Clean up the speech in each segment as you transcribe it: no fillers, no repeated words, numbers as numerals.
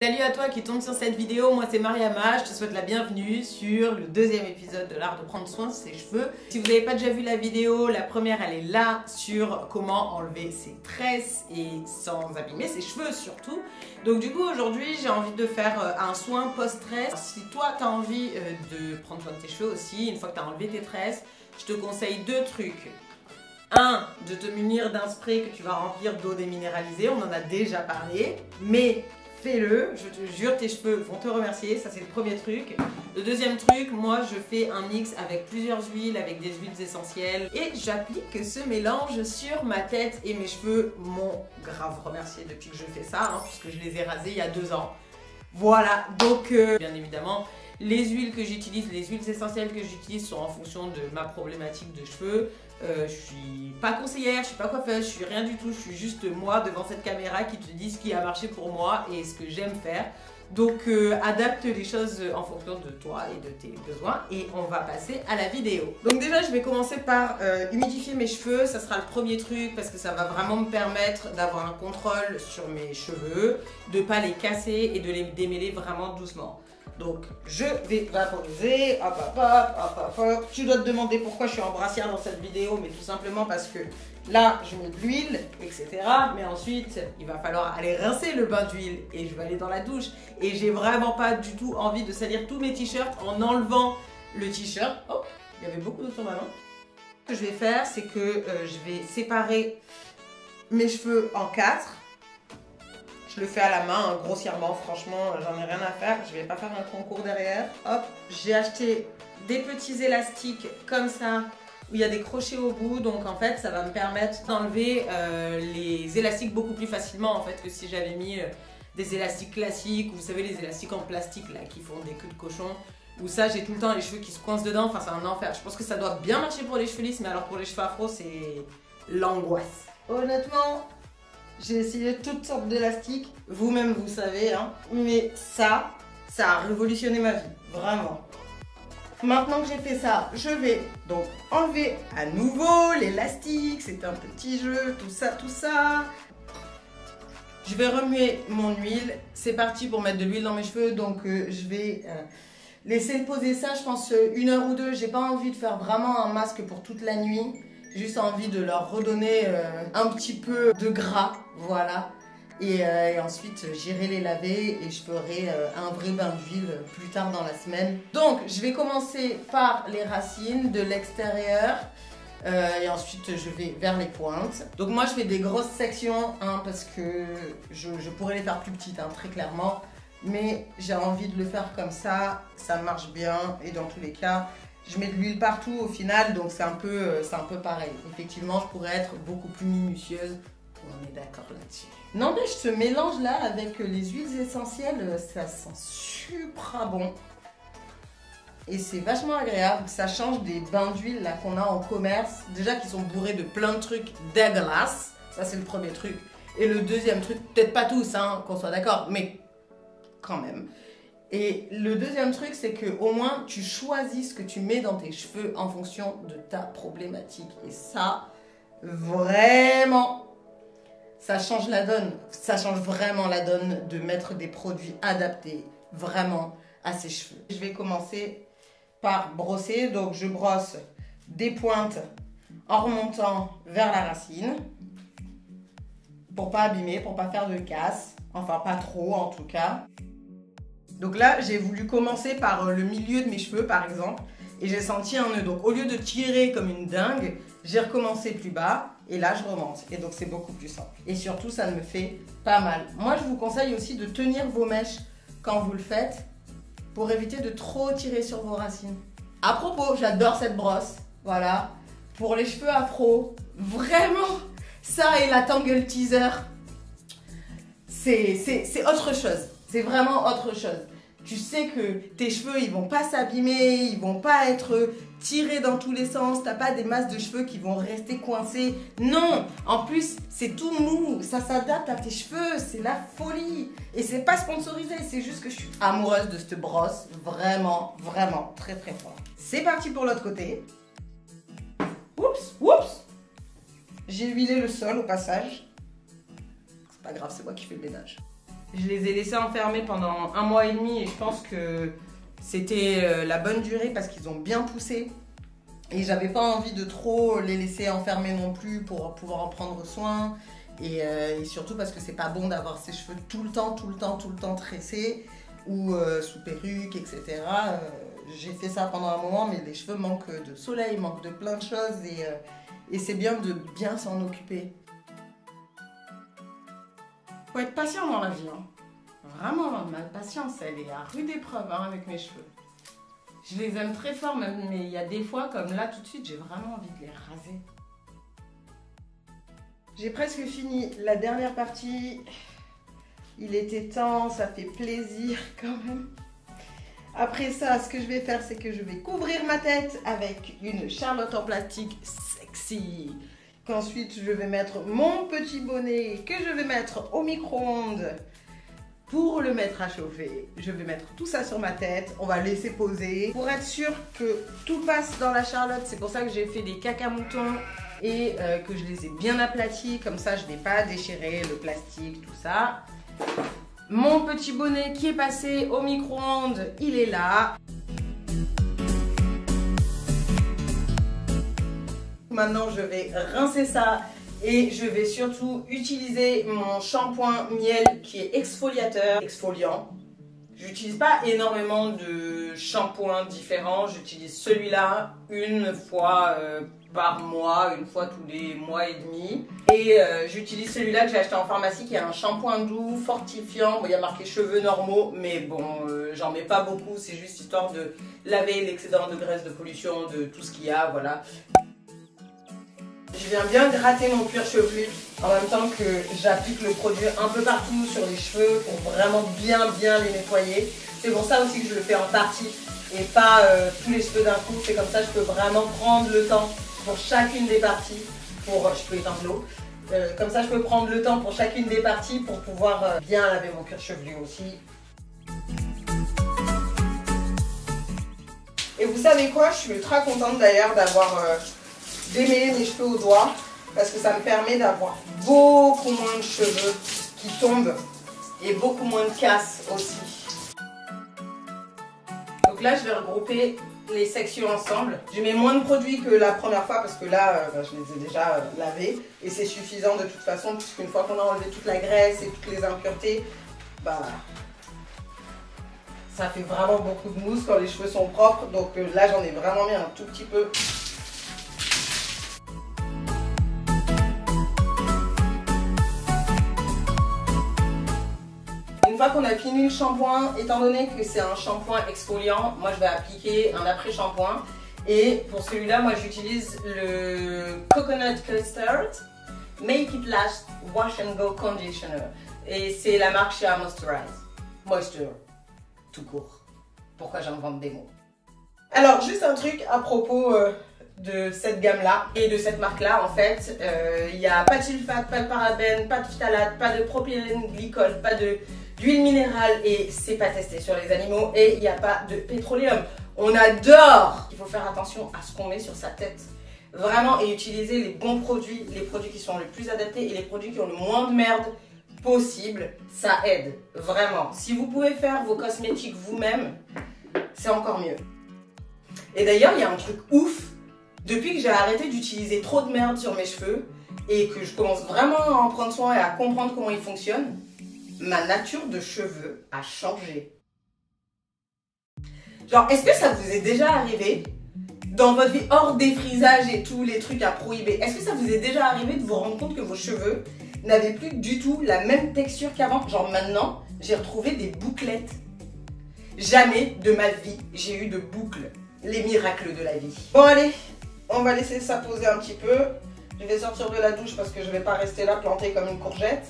Salut à toi qui tombe sur cette vidéo, moi c'est Mariama, je te souhaite la bienvenue sur le deuxième épisode de l'art de prendre soin de ses cheveux. Si vous n'avez pas déjà vu la vidéo, la première elle est là sur comment enlever ses tresses et sans abîmer ses cheveux surtout. Donc du coup aujourd'hui j'ai envie de faire un soin post-tresse. Si toi tu as envie de prendre soin de tes cheveux aussi, une fois que tu as enlevé tes tresses, je te conseille deux trucs. Un, de te munir d'un spray que tu vas remplir d'eau déminéralisée, on en a déjà parlé, mais fais-le, je te jure, tes cheveux vont te remercier, ça c'est le premier truc. Le deuxième truc, moi je fais un mix avec plusieurs huiles, avec des huiles essentielles et j'applique ce mélange sur ma tête et mes cheveux m'ont grave remercié depuis que je fais ça, puisque je les ai rasés il y a 2 ans. Voilà, donc bien évidemment, les huiles que j'utilise, les huiles essentielles que j'utilise sont en fonction de ma problématique de cheveux. Je suis pas conseillère, je suis pas coiffeuse, je suis rien du tout, je suis juste moi devant cette caméra qui te dit ce qui a marché pour moi et ce que j'aime faire. Donc adapte les choses en fonction de toi et de tes besoins et on va passer à la vidéo. Donc déjà je vais commencer par humidifier mes cheveux, ça sera le premier truc parce que ça va vraiment me permettre d'avoir un contrôle sur mes cheveux, de pas les casser et de les démêler vraiment doucement. Donc je vais vaporiser, hop hop hop hop hop hop. Tu dois te demander pourquoi je suis en brassière dans cette vidéo, mais tout simplement parce que là je mets de l'huile, etc. Mais ensuite il va falloir aller rincer le bain d'huile et je vais aller dans la douche. Et j'ai vraiment pas du tout envie de salir tous mes t-shirts en enlevant le t-shirt. Oh, il y avait beaucoup d'eau sur ma main. Ce que je vais faire, c'est que je vais séparer mes cheveux en 4. Je le fais à la main, grossièrement, franchement, j'en ai rien à faire. Je vais pas faire un concours derrière. Hop, j'ai acheté des petits élastiques comme ça, où il y a des crochets au bout. Donc en fait, ça va me permettre d'enlever les élastiques beaucoup plus facilement en fait que si j'avais mis des élastiques classiques, ou vous savez, les élastiques en plastique là, qui font des queues de cochon. Où ça, j'ai tout le temps les cheveux qui se coincent dedans. Enfin, c'est un enfer. Je pense que ça doit bien marcher pour les cheveux lisses, mais alors pour les cheveux afro, c'est l'angoisse. Honnêtement, j'ai essayé toutes sortes d'élastiques, vous-même vous savez, mais ça a révolutionné ma vie, vraiment. Maintenant que j'ai fait ça, je vais donc enlever à nouveau l'élastique, c'est un petit jeu, tout ça, tout ça. Je vais remuer mon huile, c'est parti pour mettre de l'huile dans mes cheveux, donc je vais laisser poser ça, je pense 1 heure ou 2, j'ai pas envie de faire vraiment un masque pour toute la nuit. Juste envie de leur redonner un petit peu de gras, voilà. Et ensuite, j'irai les laver et je ferai un vrai bain d'huile plus tard dans la semaine. Donc, je vais commencer par les racines de l'extérieur. Et ensuite, je vais vers les pointes. Donc moi, je fais des grosses sections, parce que je pourrais les faire plus petites, très clairement. Mais j'ai envie de le faire comme ça marche bien. Et dans tous les cas, je mets de l'huile partout au final, donc c'est un peu pareil. Effectivement, je pourrais être beaucoup plus minutieuse. On est d'accord là-dessus. N'empêche, ce mélange là avec les huiles essentielles, ça sent super bon. Et c'est vachement agréable. Ça change des bains d'huile là qu'on a en commerce. Déjà qui sont bourrés de plein de trucs dégueulasses. Ça c'est le premier truc. Et le deuxième truc, peut-être pas tous, qu'on soit d'accord, mais quand même. Et le deuxième truc, c'est que au moins tu choisis ce que tu mets dans tes cheveux en fonction de ta problématique. Et ça, vraiment, ça change la donne. Ça change vraiment la donne de mettre des produits adaptés vraiment à ses cheveux. Je vais commencer par brosser. Donc je brosse des pointes en remontant vers la racine pour pas abîmer, pour pas faire de casse. Enfin, pas trop en tout cas. Donc là, j'ai voulu commencer par le milieu de mes cheveux, par exemple, et j'ai senti un nœud. Donc au lieu de tirer comme une dingue, j'ai recommencé plus bas, et là, je remonte. Et donc c'est beaucoup plus simple. Et surtout, ça me fait pas mal. Moi, je vous conseille aussi de tenir vos mèches quand vous le faites, pour éviter de trop tirer sur vos racines. À propos, j'adore cette brosse, voilà. Pour les cheveux afro, vraiment, ça et la Tangle Teaser, c'est autre chose. C'est vraiment autre chose. Tu sais que tes cheveux, ils vont pas s'abîmer, ils vont pas être tirés dans tous les sens, t'as pas des masses de cheveux qui vont rester coincés. Non, en plus, c'est tout mou, ça s'adapte à tes cheveux, c'est la folie. Et c'est pas sponsorisé, c'est juste que je suis amoureuse de cette brosse, vraiment, vraiment, très très fort. C'est parti pour l'autre côté. Oups, oups. J'ai huilé le sol au passage. C'est pas grave, c'est moi qui fais le ménage. Je les ai laissés enfermés pendant 1 mois et demi et je pense que c'était la bonne durée parce qu'ils ont bien poussé. Et j'avais pas envie de trop les laisser enfermer non plus pour pouvoir en prendre soin. Et surtout parce que c'est pas bon d'avoir ses cheveux tout le temps tressés ou sous perruque, etc. J'ai fait ça pendant un moment, mais les cheveux manquent de soleil, manquent de plein de choses et c'est bien de bien s'en occuper. Faut être patient dans la vie, hein. Vraiment, ma patience, elle est à rude épreuve hein, avec mes cheveux. Je les aime très fort, même, mais il y a des fois, comme là, tout de suite, j'ai vraiment envie de les raser. J'ai presque fini la dernière partie. Il était temps, ça fait plaisir quand même. Après ça, ce que je vais faire, c'est que je vais couvrir ma tête avec une charlotte en plastique sexy. Qu'ensuite, je vais mettre mon petit bonnet que je vais mettre au micro-ondes pour le mettre à chauffer. Je vais mettre tout ça sur ma tête. On va laisser poser pour être sûr que tout passe dans la charlotte. C'est pour ça que j'ai fait des caca-moutons et que je les ai bien aplatis. Comme ça, je n'ai pas déchiré le plastique, tout ça. Mon petit bonnet qui est passé au micro-ondes, il est là. Maintenant, je vais rincer ça et je vais surtout utiliser mon shampoing miel qui est exfoliateur, exfoliant. J'utilise pas énormément de shampoings différents. J'utilise celui-là une fois par mois, une fois tous les mois et demi. Et j'utilise celui-là que j'ai acheté en pharmacie qui est un shampoing doux, fortifiant. Bon, il y a marqué cheveux normaux, mais bon, j'en mets pas beaucoup. C'est juste histoire de laver l'excédent de graisse, de pollution, de tout ce qu'il y a, voilà. Je viens bien gratter mon cuir chevelu en même temps que j'applique le produit un peu partout sur les cheveux pour vraiment bien les nettoyer. C'est pour ça aussi que je le fais en partie et pas tous les cheveux d'un coup. C'est comme ça que je peux vraiment prendre le temps pour chacune des parties. Je peux éteindre l'eau. Comme ça je peux prendre le temps pour chacune des parties pour pouvoir bien laver mon cuir chevelu aussi. Et vous savez quoi, je suis ultra contente d'ailleurs d'avoir démêler mes cheveux au doigt parce que ça me permet d'avoir beaucoup moins de cheveux qui tombent et beaucoup moins de casse aussi. Donc là, je vais regrouper les sections ensemble. Je mets moins de produits que la première fois parce que là, je les ai déjà lavés et c'est suffisant de toute façon puisqu'une fois qu'on a enlevé toute la graisse et toutes les impuretés, ça fait vraiment beaucoup de mousse quand les cheveux sont propres. Donc là, j'en ai vraiment mis un tout petit peu. Une fois qu'on a fini le shampoing, étant donné que c'est un shampoing exfoliant, moi je vais appliquer un après-shampoing. Et pour celui-là, moi j'utilise le Coconut Custard Make It Last Wash and Go Conditioner. Et c'est la marque Shea Moisture, tout court. Pourquoi j'invente des mots? Alors, juste un truc à propos de cette gamme-là et de cette marque-là, en fait, il n'y a pas de sulfate, pas de parabènes, pas de phtalate, pas de propylène glycol, pas d'huile minérale et c'est pas testé sur les animaux et il n'y a pas de pétroléum. On adore! Il faut faire attention à ce qu'on met sur sa tête. Vraiment, et utiliser les bons produits, les produits qui sont les plus adaptés et les produits qui ont le moins de merde possible, ça aide, vraiment. Si vous pouvez faire vos cosmétiques vous-même, c'est encore mieux. Et d'ailleurs, il y a un truc ouf, depuis que j'ai arrêté d'utiliser trop de merde sur mes cheveux et que je commence vraiment à en prendre soin et à comprendre comment ils fonctionnent, ma nature de cheveux a changé. Genre, est-ce que ça vous est déjà arrivé dans votre vie, hors défrisage et tous les trucs à prohiber, est-ce que ça vous est déjà arrivé de vous rendre compte que vos cheveux n'avaient plus du tout la même texture qu'avant? Genre maintenant, j'ai retrouvé des bouclettes. Jamais de ma vie, j'ai eu de boucles. Les miracles de la vie. Bon allez, on va laisser ça poser un petit peu. Je vais sortir de la douche parce que je ne vais pas rester là plantée comme une courgette.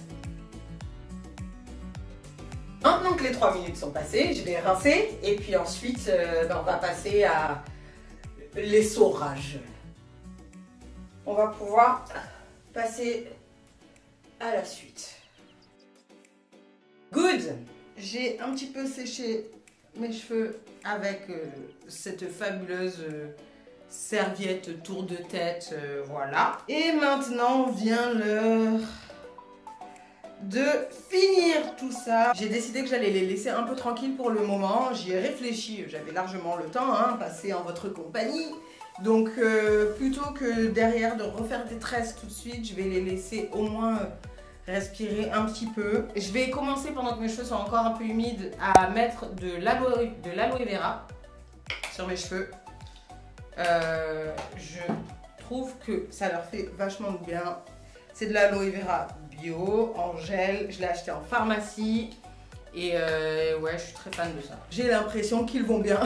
Maintenant que les 3 minutes sont passées, je vais rincer et puis ensuite on va passer à l'essorage. On va pouvoir passer à la suite. Good! J'ai un petit peu séché mes cheveux avec cette fabuleuse serviette tour de tête, voilà. Et maintenant vient l'heure de finir tout ça. J'ai décidé que j'allais les laisser un peu tranquilles pour le moment. J'y ai réfléchi, j'avais largement le temps, hein, passé en votre compagnie. Donc plutôt que derrière de refaire des tresses tout de suite, je vais les laisser au moins respirer un petit peu. Je vais commencer pendant que mes cheveux sont encore un peu humides à mettre de l'aloe vera sur mes cheveux. Je trouve que ça leur fait vachement de bien. C'est de l'aloe vera bio, en gel. Je l'ai acheté en pharmacie. Et ouais, je suis très fan de ça. J'ai l'impression qu'ils vont bien.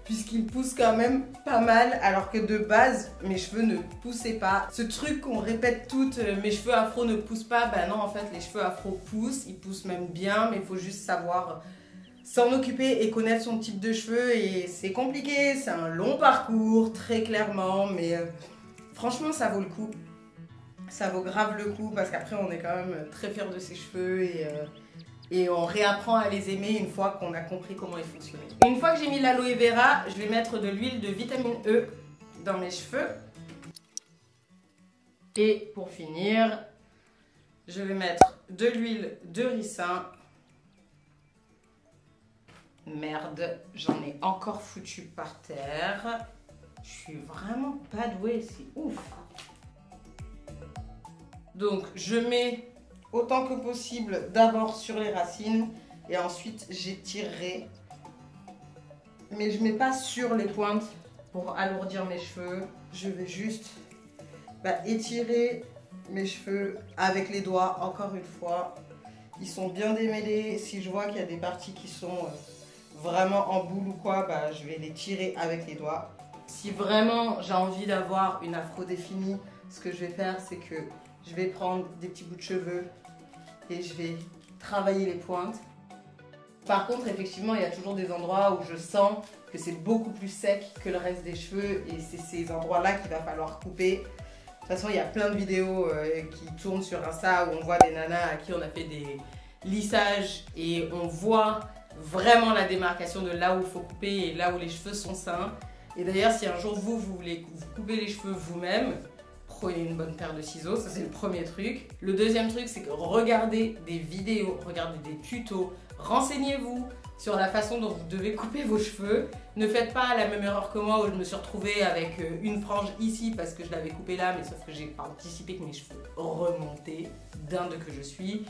Puisqu'ils poussent quand même pas mal. Alors que de base, mes cheveux ne poussaient pas. Ce truc qu'on répète toutes, mes cheveux afro ne poussent pas. Bah non, en fait, les cheveux afro poussent. Ils poussent même bien. Mais il faut juste savoir s'en occuper et connaître son type de cheveux. Et c'est compliqué. C'est un long parcours, très clairement. Mais franchement, ça vaut le coup. Ça vaut grave le coup parce qu'après on est quand même très fiers de ses cheveux et on réapprend à les aimer une fois qu'on a compris comment ils fonctionnaient. Une fois que j'ai mis l'aloe vera, je vais mettre de l'huile de vitamine E dans mes cheveux. Et pour finir, je vais mettre de l'huile de ricin. Merde, j'en ai encore foutu par terre. Je suis vraiment pas douée, c'est ouf. Donc je mets autant que possible d'abord sur les racines et ensuite j'étirerai. Mais je ne mets pas sur les pointes pour alourdir mes cheveux. Je vais juste étirer mes cheveux avec les doigts encore une fois. Ils sont bien démêlés. Si je vois qu'il y a des parties qui sont vraiment en boule ou quoi, je vais les tirer avec les doigts. Si vraiment j'ai envie d'avoir une afro définie, ce que je vais faire c'est que je vais prendre des petits bouts de cheveux et je vais travailler les pointes. Par contre, effectivement, il y a toujours des endroits où je sens que c'est beaucoup plus sec que le reste des cheveux et c'est ces endroits-là qu'il va falloir couper. De toute façon, il y a plein de vidéos qui tournent sur Insta où on voit des nanas à qui on a fait des lissages et on voit vraiment la démarcation de là où il faut couper et là où les cheveux sont sains. Et d'ailleurs, si un jour vous voulez vous couper les cheveux vous-même, prenez une bonne paire de ciseaux, ça c'est le premier truc. Le deuxième truc, c'est que regardez des vidéos, regardez des tutos, renseignez-vous sur la façon dont vous devez couper vos cheveux. Ne faites pas la même erreur que moi où je me suis retrouvée avec une frange ici parce que je l'avais coupée là, mais sauf que j'ai pas anticipé que mes cheveux remontaient, dinde que je suis.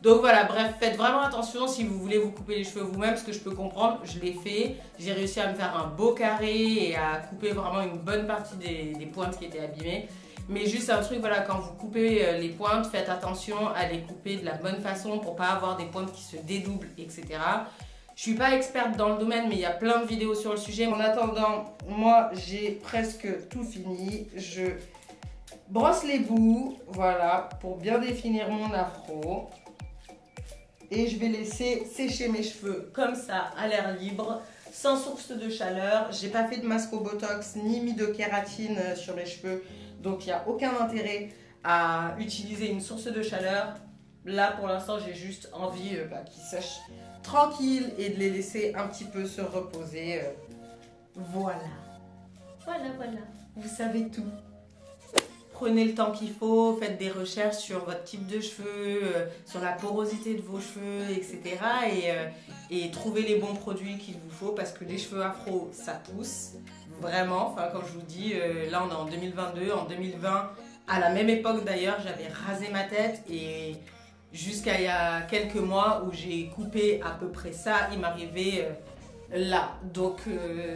Donc voilà, bref, faites vraiment attention si vous voulez vous couper les cheveux vous-même, ce que je peux comprendre, je l'ai fait. J'ai réussi à me faire un beau carré et à couper vraiment une bonne partie des pointes qui étaient abîmées. Mais juste un truc, voilà, quand vous coupez les pointes, faites attention à les couper de la bonne façon pour pas avoir des pointes qui se dédoublent, etc. Je suis pas experte dans le domaine, mais il y a plein de vidéos sur le sujet. En attendant, moi, j'ai presque tout fini. Je brosse les bouts, voilà, pour bien définir mon afro. Et je vais laisser sécher mes cheveux comme ça, à l'air libre, sans source de chaleur. J'ai pas fait de masque au botox, ni mis de kératine sur mes cheveux. Donc il n'y a aucun intérêt à utiliser une source de chaleur. Là pour l'instant j'ai juste envie qu'ils sèchent tranquille et de les laisser un petit peu se reposer. Voilà. Voilà. Vous savez tout. Prenez le temps qu'il faut, faites des recherches sur votre type de cheveux, sur la porosité de vos cheveux, etc. Et trouvez les bons produits qu'il vous faut parce que les cheveux afro, ça pousse. Vraiment, enfin quand je vous dis, là on est en 2022, en 2020, à la même époque d'ailleurs, j'avais rasé ma tête et jusqu'à il y a quelques mois où j'ai coupé à peu près ça, il m'arrivait là. Donc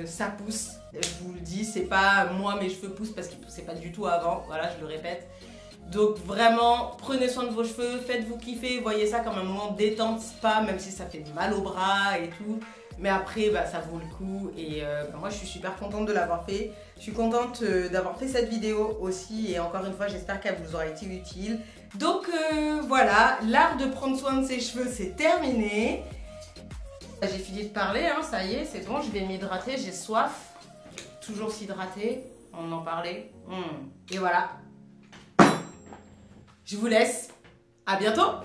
ça pousse, je vous le dis, c'est pas moi mes cheveux poussent parce qu'ils poussaient pas du tout avant, voilà je le répète. Donc vraiment, prenez soin de vos cheveux, faites-vous kiffer, voyez ça comme un moment détente spa, même si ça fait mal aux bras et tout. Mais après, ça vaut le coup et moi je suis super contente de l'avoir fait. Je suis contente d'avoir fait cette vidéo aussi et encore une fois j'espère qu'elle vous aura été utile. Donc voilà, l'art de prendre soin de ses cheveux c'est terminé. J'ai fini de parler, hein, ça y est, c'est bon, je vais m'hydrater, j'ai soif. Toujours s'hydrater, on en parlait. Et voilà. Je vous laisse, à bientôt.